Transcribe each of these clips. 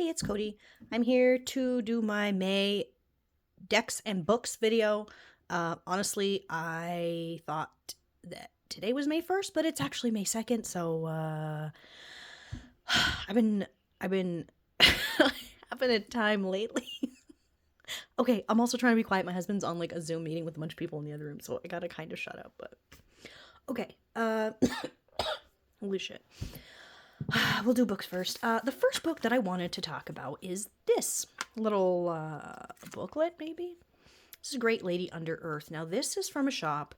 Hey, it's Cody. I'm here to do my May decks and books video. Honestly, I thought that today was May 1st, but it's actually May 2nd, so I've been having a time lately. Okay, I'm also trying to be quiet. My husband's on like a Zoom meeting with a bunch of people in the other room, so I gotta kind of shut up, but okay. Holy shit. We'll do books first. The first book that I wanted to talk about is this little booklet, maybe? This is Great Lady Under Earth. Now, this is from a shop,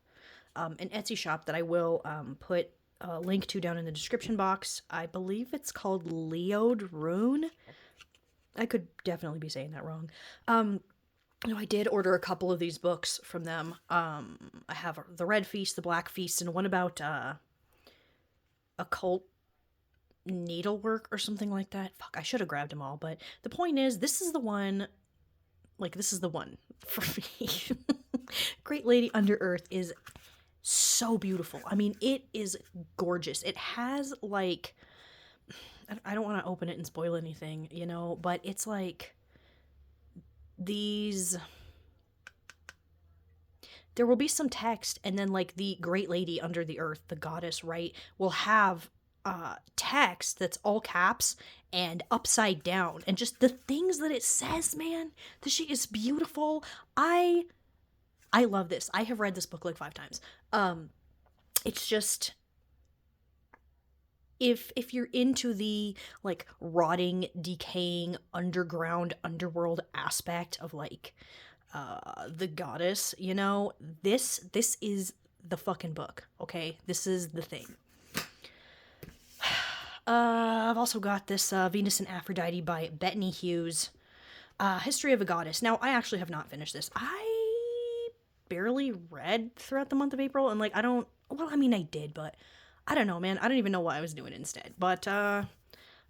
an Etsy shop that I will put a link to down in the description box. I believe it's called Leodrune. I could definitely be saying that wrong. I did order a couple of these books from them. I have The Red Feast, The Black Feast, and one about occult needlework or something like that. Fuck, I should have grabbed them all, but the point is, this is the one for me. Great Lady Under Earth is so beautiful. I mean, it is gorgeous. It has like, I don't want to open it and spoil anything, but it's like these, there will be some text, and then like the Great Lady Under the Earth, the goddess, right, will have text that's all caps and upside down, and just the things that it says, man, this shit is beautiful. I love this. I have read this book like 5 times. It's just, if you're into the like rotting, decaying, underworld aspect of like the goddess, this is the fucking book. Okay, this is the thing. I've also got this Venus and Aphrodite by Bettany Hughes. History of a Goddess. Now, I actually have not finished this. I barely read throughout the month of April, and I did, but I don't know, man. I don't even know what I was doing instead. But I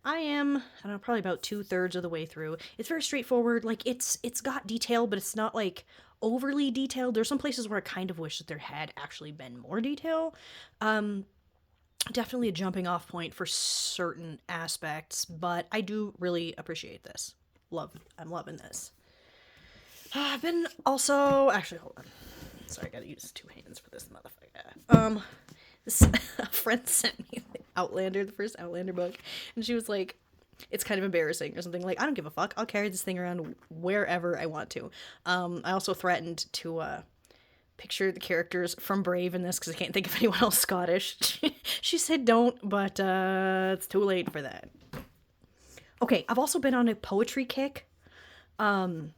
am, probably about 2/3 of the way through. It's very straightforward. Like, it's got detail, but it's not, like, overly detailed. There's some places where I kind of wish that there had actually been more detail. Definitely a jumping off point for certain aspects, but I do really appreciate this. I'm loving this. I've been also, actually, hold on. Sorry, I gotta use 2 hands for this motherfucker. A friend sent me Outlander, the first Outlander book, and she was like, it's kind of embarrassing or something. Like, I don't give a fuck. I'll carry this thing around wherever I want to. I also threatened to, picture the characters from Brave in this because I can't think of anyone else Scottish. She said don't, but it's too late for that. Okay, I've also been on a poetry kick. Here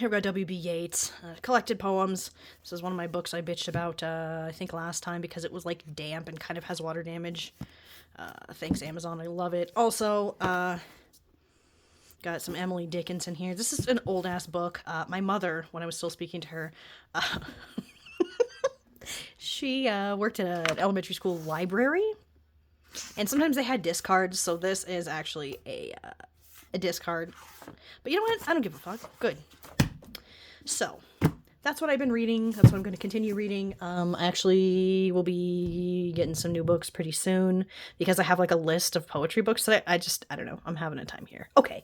we go, W.B. Yeats, collected poems. This is one of my books I bitched about, I think last time, because it was like damp and kind of has water damage. Thanks, Amazon, I love it. Also, got some Emily Dickinson here. This is an old-ass book. My mother, when I was still speaking to her, she worked at an elementary school library, and sometimes they had discards, so this is actually a discard. But you know what? I don't give a fuck. Good. So, that's what I've been reading. That's what I'm going to continue reading. I actually will be getting some new books pretty soon because I have like a list of poetry books that I don't know. I'm having a time here. Okay.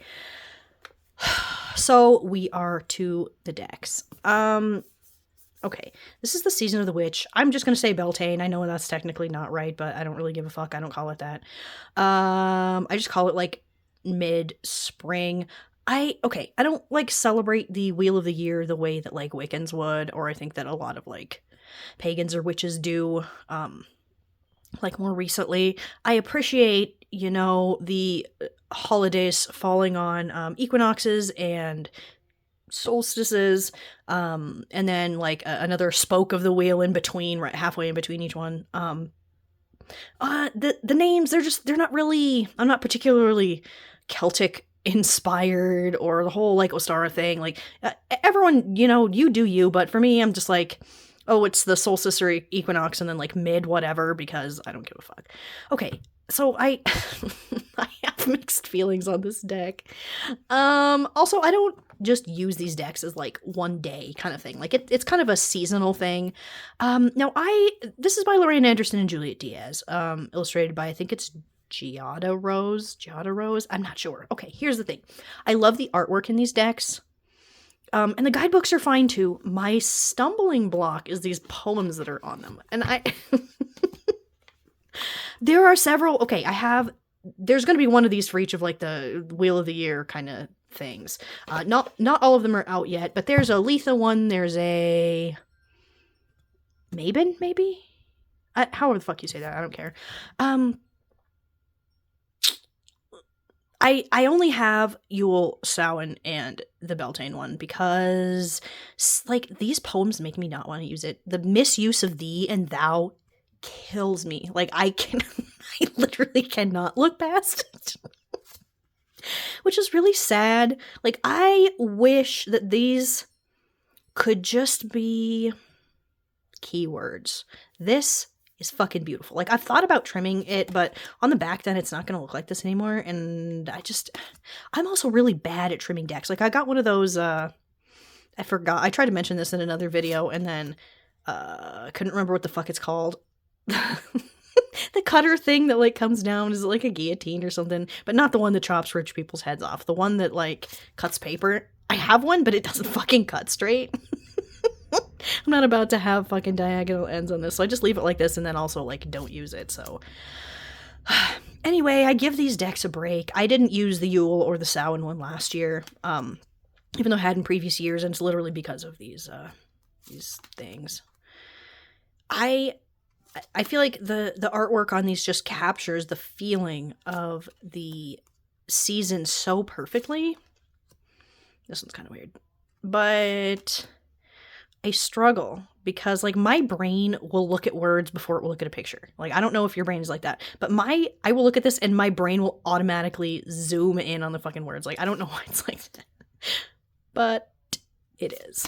So we are to the decks. Okay. This is the Season of the Witch. I'm just going to say Beltane. I know that's technically not right, but I don't really give a fuck. I don't call it that. I just call it like mid-spring. I don't like celebrate the Wheel of the Year the way that like Wiccans would, or I think that a lot of like pagans or witches do, like more recently. I appreciate, the holidays falling on equinoxes and solstices, and then like another spoke of the wheel in between, right halfway in between each one. The names, they're not really, I'm not particularly Celtic inspired, or the whole like Ostara thing. Like everyone, you do you, but for me, I'm just like, oh, it's the solstice or equinox and then like mid whatever, because I don't give a fuck. Okay, so I I have mixed feelings on this deck. Also, I don't just use these decks as like one day kind of thing. Like it's kind of a seasonal thing. Now this is by Lorraine Anderson and Juliet Diaz, illustrated by, I think it's Giada Rose? I'm not sure. Okay, here's the thing. I love the artwork in these decks. And the guidebooks are fine too. My stumbling block is these poems that are on them. And there are several. Okay, there's going to be one of these for each of like the Wheel of the Year kind of things. Not all of them are out yet, but there's a Letha one. There's a Mabon, maybe? However the fuck you say that, I don't care. I only have Yule, Samhain, and the Beltane one because, like, these poems make me not want to use it. The misuse of thee and thou kills me. Like, I literally cannot look past it. Which is really sad. Like, I wish that these could just be keywords. This is fucking beautiful. Like, I've thought about trimming it, but on the back then it's not going to look like this anymore, and I'm also really bad at trimming decks. Like, I got one of those, I forgot, I tried to mention this in another video, and then, couldn't remember what the fuck it's called. The cutter thing that, like, comes down, is it like a guillotine or something? But not the one that chops rich people's heads off. The one that, like, cuts paper. I have one, but it doesn't fucking cut straight. I'm not about to have fucking diagonal ends on this, so I just leave it like this and then also, like, don't use it, so. Anyway, I give these decks a break. I didn't use the Yule or the Samhain one last year, even though I had in previous years, and it's literally because of these things. I feel like the artwork on these just captures the feeling of the season so perfectly. This one's kind of weird. But I struggle because, like, my brain will look at words before it will look at a picture. Like, I don't know if your brain is like that, but I will look at this and my brain will automatically zoom in on the fucking words. Like, I don't know why it's like that, but it is.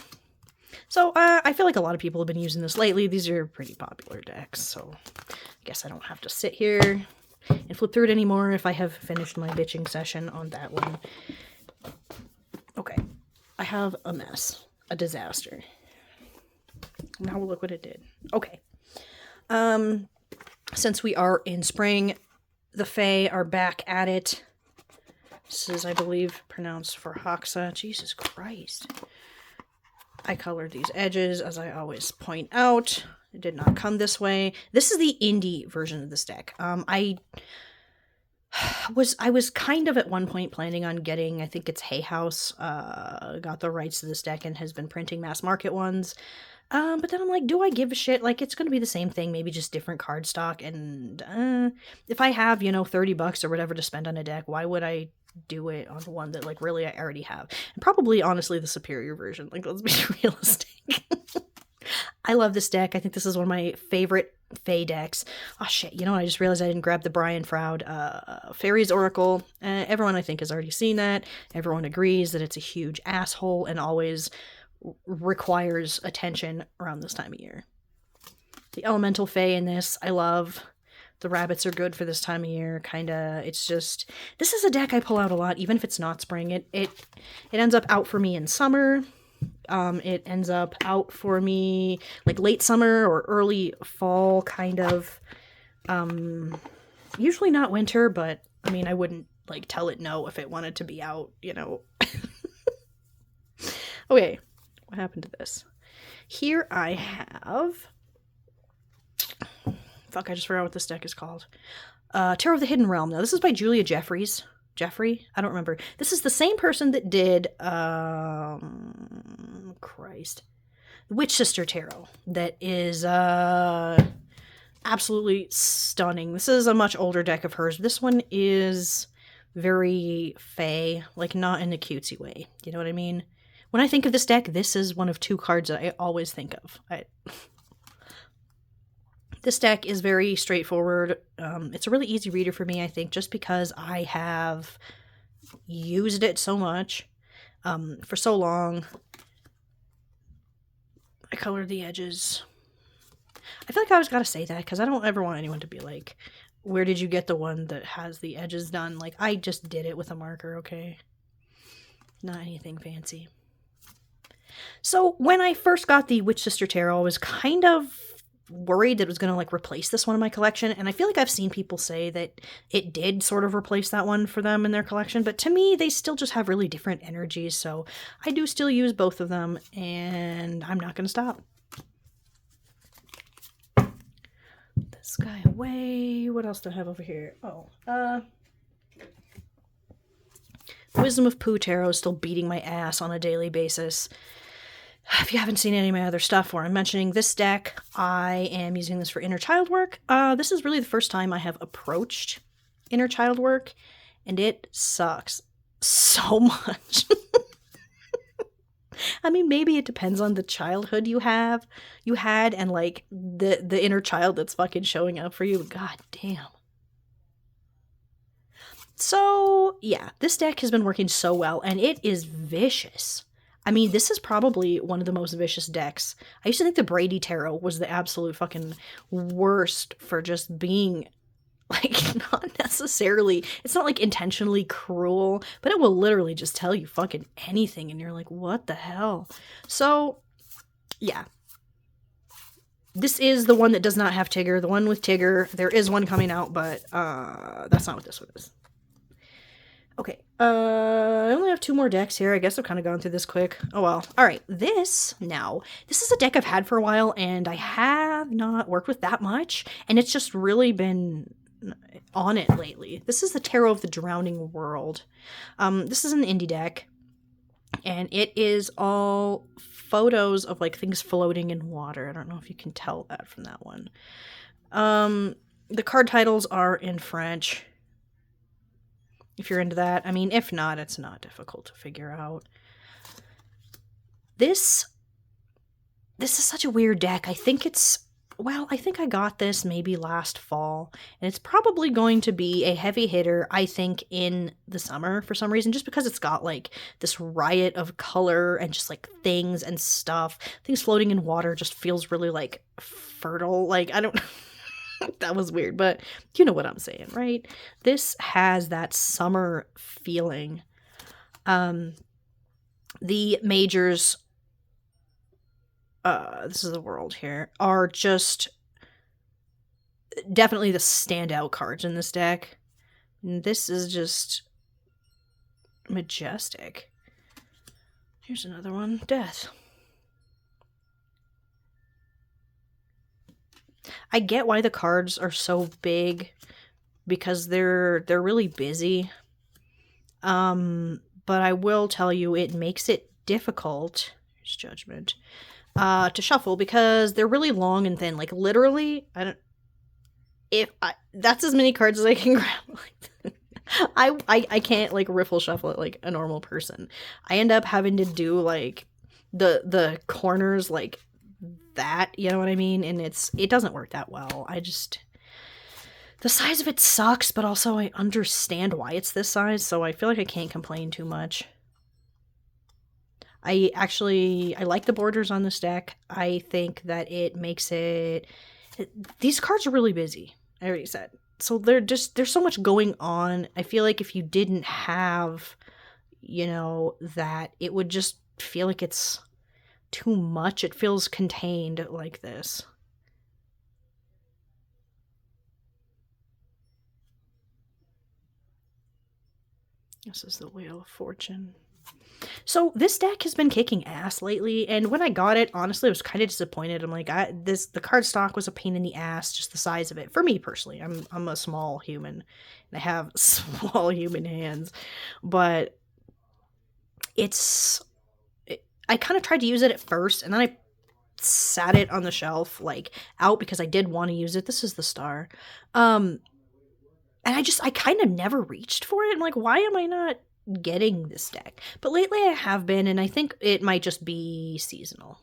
So, I feel like a lot of people have been using this lately. These are pretty popular decks, so I guess I don't have to sit here and flip through it anymore if I have finished my bitching session on that one. Okay, I have a mess, a disaster. Now we'll look what it did. Okay. Since we are in spring, the Fae are back at it. This is, I believe, pronounced for Hoxa. Jesus Christ. I colored these edges, as I always point out. It did not come this way. This is the indie version of this deck. I was kind of at one point planning on getting, I think it's Hay House, got the rights to this deck and has been printing mass market ones. But then I'm like, do I give a shit? Like, it's going to be the same thing, maybe just different card stock. And if I have, $30 or whatever to spend on a deck, why would I do it on one that, like, really I already have? And probably, honestly, the superior version. Like, let's be realistic. I love this deck. I think this is one of my favorite Fae decks. Oh, shit. I just realized I didn't grab the Brian Froud Fairies Oracle. Everyone, I think, has already seen that. Everyone agrees that it's a huge asshole and always requires attention around this time of year. The Elemental Fae in this, I love. The rabbits are good for this time of year, kinda. It's just, this is a deck I pull out a lot, even if it's not spring. It ends up out for me in summer. It ends up out for me like late summer or early fall, kind of. Usually not winter, but I mean, I wouldn't like tell it no if it wanted to be out, Okay, what happened to this? Here I have... Fuck, I just forgot what this deck is called. Terar of the Hidden Realm. Now, this is by Julia Jeffries. Jeffrey? I don't remember. This is the same person that did, Christ. The Witch Sister Tarot. That is, absolutely stunning. This is a much older deck of hers. This one is very Fae, like, not in a cutesy way. You know what I mean? When I think of this deck, this is one of two cards that I always think of. This deck is very straightforward. It's a really easy reader for me, I think, just because I have used it so much for so long. I colored the edges. I feel like I always gotta say that because I don't ever want anyone to be like, where did you get the one that has the edges done? Like, I just did it with a marker, okay? Not anything fancy. So when I first got the Witch Sister Tarot, I was kind of worried that it was going to like replace this one in my collection, and I feel like I've seen people say that it did sort of replace that one for them in their collection, but to me they still just have really different energies, so I do still use both of them, and I'm not going to stop. This guy away. What else do I have over here? Wisdom of Pooh Tarot is still beating my ass on a daily basis. If you haven't seen any of my other stuff where I'm mentioning this deck, I am using this for inner child work. This is really the first time I have approached inner child work, and it sucks so much. I mean, maybe it depends on the childhood you had, and like the inner child that's fucking showing up for you. God damn. So yeah, this deck has been working so well, and it is vicious. I mean, this is probably one of the most vicious decks. I used to think the Brady Tarot was the absolute fucking worst for just being, like, not necessarily, it's not like intentionally cruel, but it will literally just tell you fucking anything, and you're like, what the hell? So, yeah. This is the one that does not have Tigger. The one with Tigger, there is one coming out, but that's not what this one is. Okay, I only have 2 more decks here. I guess I've kind of gone through this quick. Oh well. Alright, this is a deck I've had for a while, and I have not worked with that much, and it's just really been on it lately. This is the Tarot of the Drowning World. This is an indie deck, and it is all photos of like things floating in water. I don't know if you can tell that from that one. The card titles are in French, if you're into that. I mean, if not, it's not difficult to figure out. This is such a weird deck. I think I got this maybe last fall, and it's probably going to be a heavy hitter, I think, in the summer for some reason, just because it's got like this riot of color and just like things and stuff. Things floating in water just feels really like fertile. Like, I don't that was weird, but you know what I'm saying, right? This has that summer feeling. The majors, this is the world here, are just definitely the standout cards in this deck. And this is just majestic. Here's another one, Death. I get why the cards are so big, because they're really busy. But I will tell you, it makes it difficult, here's Judgment, to shuffle, because they're really long and thin. Like, literally, that's as many cards as I can grab. I can't like riffle shuffle it like a normal person. I end up having to do like the corners like that, you know what I mean? And it doesn't work that well. The size of it sucks, but also I understand why it's this size, so I feel like I can't complain too much. I like the borders on this deck. I think that it makes these cards are really busy, I already said. So there's so much going on. I feel like if you didn't have, that, it would just feel like it's too much. It feels contained like this. This is the Wheel of Fortune. So this deck has been kicking ass lately, and when I got it, honestly, I was kind of disappointed. I'm like, the card stock was a pain in the ass, just the size of it. For me personally, I'm a small human, and I have small human hands, but I kind of tried to use it at first, and then I sat it on the shelf, like, out, because I did want to use it. This is the Star. And I kind of never reached for it. I'm like, why am I not getting this deck? But lately I have been, and I think it might just be seasonal.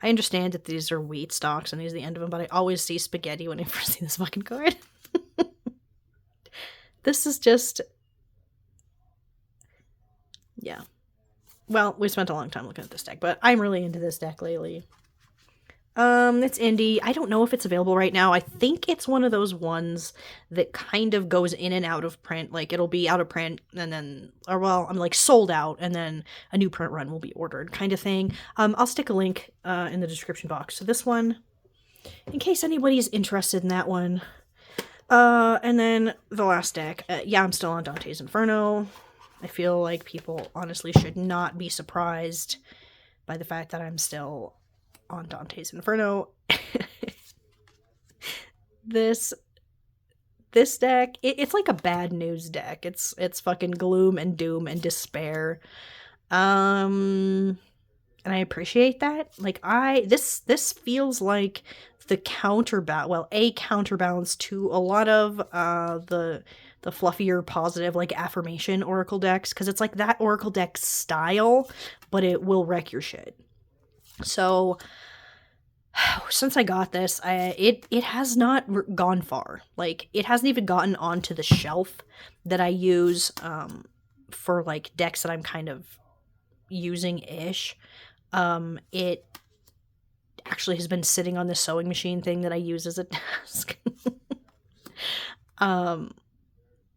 I understand that these are wheat stalks and these are the end of them, but I always see spaghetti when I first see this fucking card. This is just... yeah. Well, we spent a long time looking at this deck, but I'm really into this deck lately. It's indie. I don't know if it's available right now. I think it's one of those ones that kind of goes in and out of print. Like, it'll be out of print and then, I'm like sold out, and then a new print run will be ordered, kind of thing. I'll stick a link in the description box. So this one in case anybody's interested in that one. And then the last deck. Yeah, I'm still on Dante's Inferno. I feel like people honestly should not be surprised by the fact that I'm still on Dante's Inferno. This deck, it's like a bad news deck. It's fucking gloom and doom and despair. And I appreciate that. Like this feels like the counterbalance to a lot of the fluffier positive like affirmation oracle decks, because it's like that oracle deck style, but it will wreck your shit. So since I got this, it has not gone far. Like, it hasn't even gotten onto the shelf that I use for like decks that I'm kind of using ish. It actually has been sitting on the sewing machine thing that I use as a desk.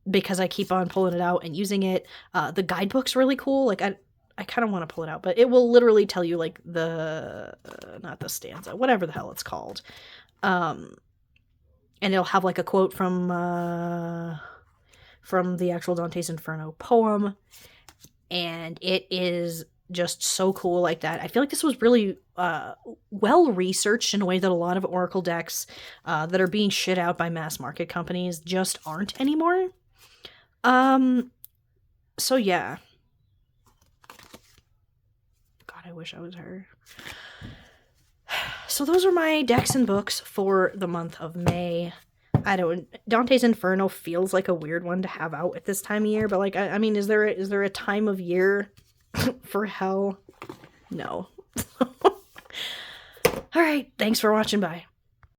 Because I keep on pulling it out and using it. The guidebook's really cool. Like, I kind of want to pull it out, but it will literally tell you like not the stanza, whatever the hell it's called. And it'll have like a quote from the actual Dante's Inferno poem. And it is just so cool like that. I feel like this was really well researched in a way that a lot of oracle decks that are being shit out by mass market companies just aren't anymore. So yeah. God, I wish I was her. So those are my decks and books for the month of May. Dante's Inferno feels like a weird one to have out at this time of year, but like, I mean, is there a time of year for hell? No. All right, thanks for watching. Bye.